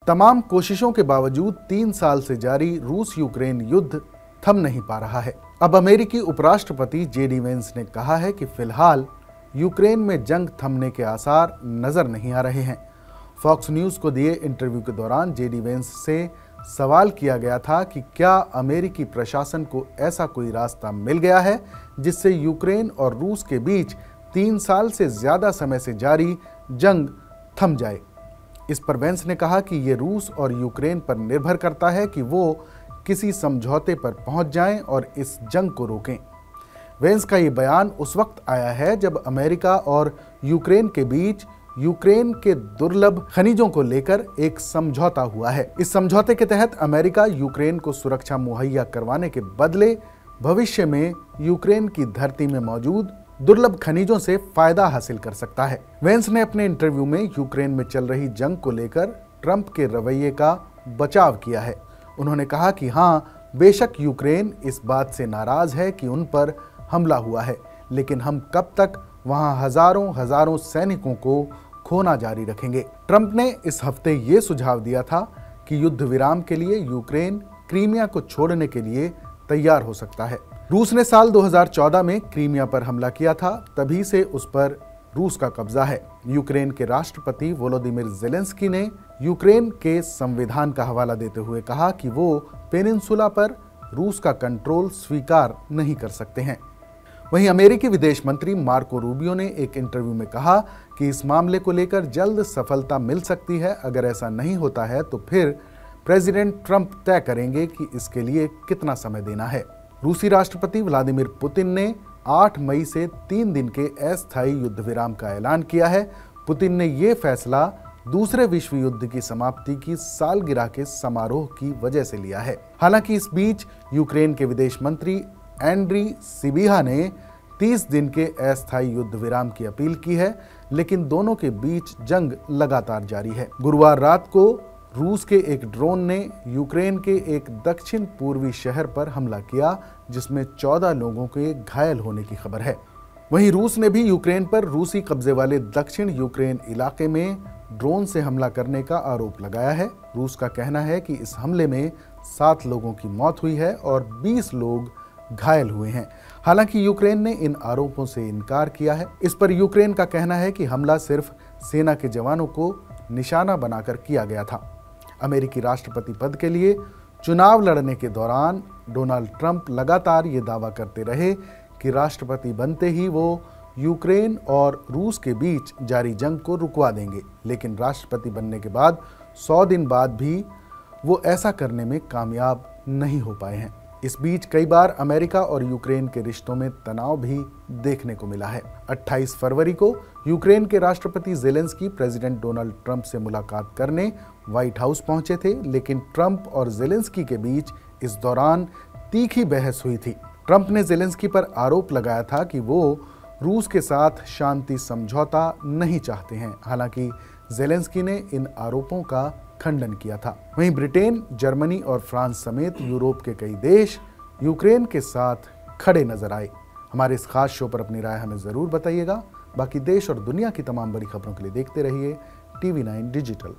तमाम कोशिशों के बावजूद 3 साल से जारी रूस यूक्रेन युद्ध थम नहीं पा रहा है। अब अमेरिकी उपराष्ट्रपति जेडी वेंस ने कहा है कि फिलहाल यूक्रेन में जंग थमने के आसार नजर नहीं आ रहे हैं। फॉक्स न्यूज को दिए इंटरव्यू के दौरान जेडी वेंस से सवाल किया गया था कि क्या अमेरिकी प्रशासन को ऐसा कोई रास्ता मिल गया है जिससे यूक्रेन और रूस के बीच 3 साल से ज्यादा समय से जारी जंग थम जाए। इस पर वेंस ने कहा कि ये रूस और यूक्रेन पर निर्भर करता है कि वो किसी समझौते पर पहुंच जाएं और इस जंग को रोकें। वेंस का ये बयान उस वक्त आया है जब अमेरिका और यूक्रेन के बीच यूक्रेन के दुर्लभ खनिजों को लेकर एक समझौता हुआ है। इस समझौते के तहत अमेरिका यूक्रेन को सुरक्षा मुहैया करवाने के बदले भविष्य में यूक्रेन की धरती में मौजूद दुर्लभ खनिजों से फायदा हासिल कर सकता है। वेंस ने अपने इंटरव्यू में यूक्रेन में चल रही जंग को लेकर ट्रंप के रवैये का बचाव किया है। उन्होंने कहा कि हाँ, बेशक यूक्रेन इस बात से नाराज है कि उन पर हमला हुआ है, लेकिन हम कब तक वहां हजारों सैनिकों को खोना जारी रखेंगे। ट्रंप ने इस हफ्ते ये सुझाव दिया था कि युद्ध विराम के लिए यूक्रेन क्रीमिया को छोड़ने के लिए तैयार हो सकता है। रूस ने साल 2014 में क्रीमिया पर हमला किया था, तभी से उस पर रूस का कब्जा है। यूक्रेन के राष्ट्रपति वोलोदिमिर ज़ेलेंस्की ने यूक्रेन के संविधान का हवाला देते हुए कहा कि वो पेनिनसुला पर रूस का कंट्रोल स्वीकार नहीं कर सकते हैं। वहीं अमेरिकी विदेश मंत्री मार्को रूबियो ने एक इंटरव्यू में कहा कि इस मामले को लेकर जल्द सफलता मिल सकती है। अगर ऐसा नहीं होता है तो फिर प्रेसिडेंट ट्रंप तय करेंगे कि इसके लिए कितना समय देना है। रूसी राष्ट्रपति व्लादिमीर पुतिन ने 8 मई से 3 दिन के अस्थायी युद्ध विराम का ऐलान किया है। पुतिन ने यह फैसला दूसरे विश्व युद्ध की समाप्ति की सालगिरह के समारोह की वजह से लिया है। हालांकि इस बीच यूक्रेन के विदेश मंत्री एंड्री सिबिहा ने 30 दिन के अस्थायी युद्ध विराम की अपील की है, लेकिन दोनों के बीच जंग लगातार जारी है। गुरुवार रात को रूस के एक ड्रोन ने यूक्रेन के एक दक्षिण पूर्वी शहर पर हमला किया, जिसमें 14 लोगों के घायल होने की खबर है। वहीं रूस ने भी यूक्रेन पर रूसी कब्जे वाले दक्षिण यूक्रेन इलाके में ड्रोन से हमला करने का आरोप लगाया है। रूस का कहना है कि इस हमले में 7 लोगों की मौत हुई है और 20 लोग घायल हुए हैं। हालांकि यूक्रेन ने इन आरोपों से इनकार किया है। इस पर यूक्रेन का कहना है कि हमला सिर्फ सेना के जवानों को निशाना बनाकर किया गया था। अमेरिकी राष्ट्रपति पद के लिए चुनाव लड़ने के दौरान डोनाल्ड ट्रंप लगातार ये दावा करते रहे कि राष्ट्रपति बनते ही वो यूक्रेन और रूस के बीच जारी जंग को रुकवा देंगे, लेकिन राष्ट्रपति बनने के बाद 100 दिन बाद भी वो ऐसा करने में कामयाब नहीं हो पाए हैं। इस बीच कई बार अमेरिका और यूक्रेन के रिश्तों में तनाव भी देखने को मिला है। 28 फरवरी को यूक्रेन के राष्ट्रपति ज़ेलेंस्की प्रेसिडेंट डोनाल्ड ट्रंप से मुलाकात करने व्हाइट हाउस पहुंचे थे, लेकिन ट्रंप और ज़ेलेंस्की के बीच इस दौरान तीखी बहस हुई थी। ट्रंप ने ज़ेलेंस्की पर आरोप लगाया था कि वो रूस के साथ शांति समझौता नहीं चाहते हैं। हालांकि ज़ेलेंस्की ने इन आरोपों का खंडन किया था। वहीं ब्रिटेन, जर्मनी और फ्रांस समेत यूरोप के कई देश यूक्रेन के साथ खड़े नजर आए। हमारे इस खास शो पर अपनी राय हमें जरूर बताइएगा। बाकी देश और दुनिया की तमाम बड़ी खबरों के लिए देखते रहिए TV9 डिजिटल।